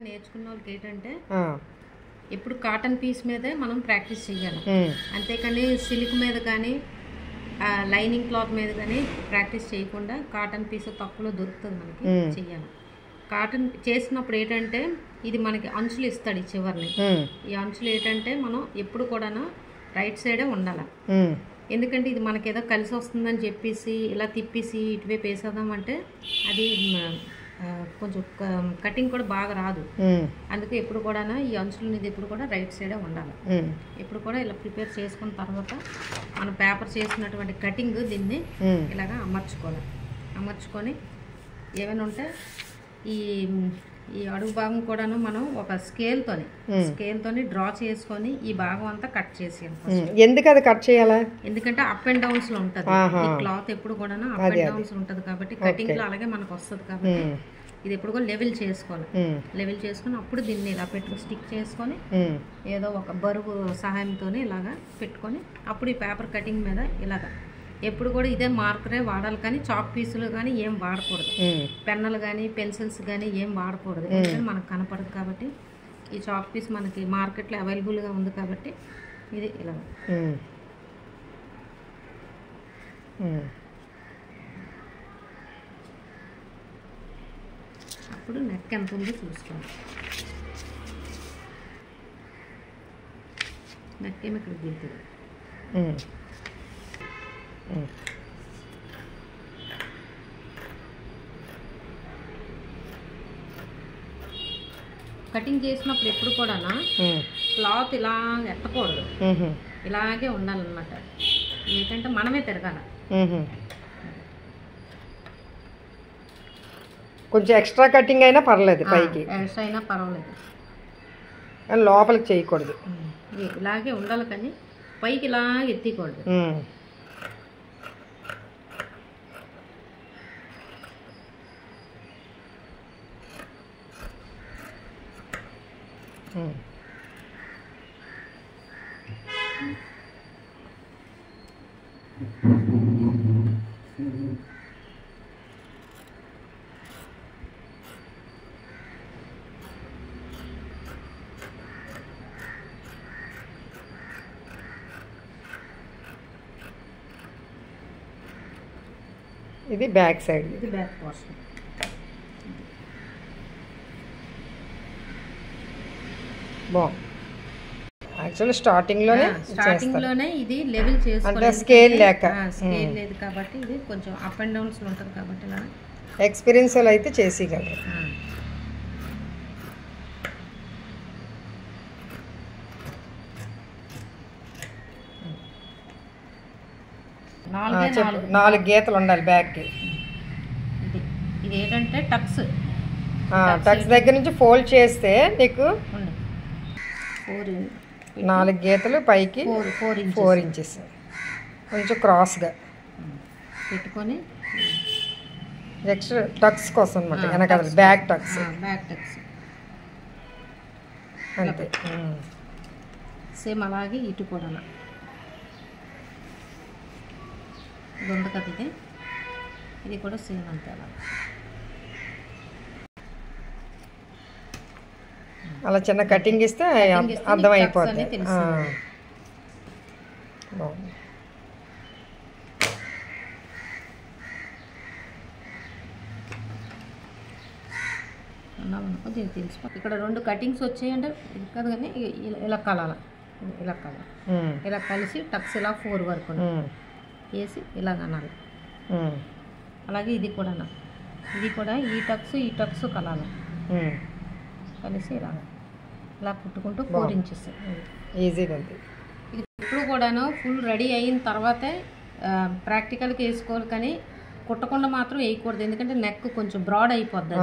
నేర్చుకున్న వాళ్ళకి ఏంటంటే ఇప్పుడు కాటన్ పీస్ మీదే మనం ప్రాక్టీస్ చేయాలి. అంతేకాని సిల్క్ మీద కానీ లైనింగ్ క్లాత్ మీద కానీ ప్రాక్టీస్ చేయకుండా కాటన్ పీస్ తక్కువలో దొరుకుతుంది మనకి చెయ్యాలి. కాటన్ చేసినప్పుడు ఏంటంటే ఇది మనకి అంచులు ఇస్తాడు ఈ చివరిని. ఈ అంచులు ఏంటంటే మనం ఎప్పుడు కూడా రైట్ సైడే ఉండాలి. ఎందుకంటే ఇది మనకి ఏదో కలిసి వస్తుందని చెప్పేసి ఇలా తిప్పేసి ఇటువైపు వేసేద్దాం అంటే అది కొంచెం కటింగ్ కూడా బాగా రాదు. అందుకే ఎప్పుడు కూడా ఈ అంచులు ఇది ఎప్పుడు కూడా రైట్ సైడే ఉండాలి. ఎప్పుడు కూడా ఇలా ప్రిపేర్ చేసుకున్న తర్వాత మనం పేపర్ చేసినటువంటి కటింగ్ దీన్ని ఇలాగా అమర్చుకొని ఏమైనా ఉంటే ఈ అడుగు భాగం కూడాను మనం ఒక స్కేల్తోని డ్రా చేసుకొని ఈ భాగం అంతా కట్ చేసేయాలి. ఎందుకు అది కట్ చేయాలా? ఎందుకంటే అప్ అండ్ డౌన్స్ లో ఉంటది ఈ క్లాత్ ఎప్పుడు కూడా అప్ అండ్ డౌన్స్ ఉంటది కాబట్టి కటింగ్ లో అలాగే మనకు వస్తుంది కాబట్టి ఇది ఎప్పుడు కూడా లెవెల్ చేసుకొని అప్పుడు దీన్ని ఇలా స్టిక్ చేసుకొని ఏదో ఒక బరువు సహాయంతో ఇలాగా పెట్టుకొని అప్పుడు ఈ పేపర్ కటింగ్ మీద ఇలాగా ఎప్పుడు కూడా ఇదే మార్కరే వాడాలి. కానీ చాక్ పీసులు కానీ ఏం వాడకూడదు. పెన్నులు కానీ పెన్సిల్స్ కానీ ఏం వాడకూడదు. ఎందుకంటే మనకు కనపడదు కాబట్టి ఈ చాక్ పీస్ మనకి మార్కెట్లో అవైలబుల్గా ఉంది కాబట్టి ఇది ఇలా అప్పుడు నెక్ ఎంత ఉందో చూసుకోవాలి. నెక్ ఏమి ఇక్కడ దిగుతుంది. కటింగ్ చేసినప్పుడు ఎప్పుడు కూడా క్లాత్ ఇలా ఎత్తకూడదు, ఇలాగే ఉండాలన్నమాట. ఏంటంటే మనమే తిరగాల. కొంచెం ఎక్స్ట్రా కటింగ్ అయినా పర్లేదు, పైకి ఎక్స్ట్రా అయినా పర్వాలేదు, కానీ లోపలికి చేయకూడదు. ఇలాగే ఉండాలి కానీ పైకి ఇలా ఎత్తికూడదు. ఇది బ్యాక్ సైడ్, ఇది బ్యాక్ పోర్షన్. బాగుంది. యాక్చువల్లీ స్టార్టింగ్లోనే ఇది లెవెల్ అంటే స్కేల్ లేదు కాబట్టి ఇది కొంచెం అప్ అండ్ డౌన్స్ ఉంటుంది కాబట్టి ఇలా ఎక్స్పీరియన్స్ వాళ్ళు అయితే చేసేయగలరు. నాలుగు గీతలు ఉండాలి బ్యాక్కి. ఇది ఏంటంటే టక్స్ దగ్గర నుంచి ఫోల్డ్ చేస్తే నీకు 4 గీతలు పైకి 4 ఇంచెస్ కొంచెం క్రాస్గా పెట్టుకొని నెక్స్ట్ టక్స్ కోసం అనమాట, వెనకాల బ్యాక్ టక్స్ అంతే. సేమ్ అలాగే ఇటు కూడా ఉంది కదా, ఇది కూడా సేమ్ అంతే అలా చిన్న కటింగ్ ఇస్తే అర్థమైపోతుంది. దీనికి తెలిసిపో ఇక్కడ 2 కటింగ్స్ వచ్చాయంటే ఇది కాదు కానీ ఇలా కలాలి, ఇలా కలిసి టక్స్ ఇలా 4 వరకు వేసి ఇలాగ అనాలి. అలాగే ఇది కూడా ఈ టక్స్ కలాలి కలిసి ఇలా కుట్టుకుంటూ 4 ఇంచెస్ ఈజీగా ఉంది. ఇది ఇప్పుడు కూడాను ఫుల్ రెడీ అయిన తర్వాతే ప్రాక్టికల్కి వేసుకోవాలి కానీ కుట్టకుండా మాత్రం వేయకూడదు. ఎందుకంటే నెక్ కొంచెం బ్రాడ్ అయిపోద్ది.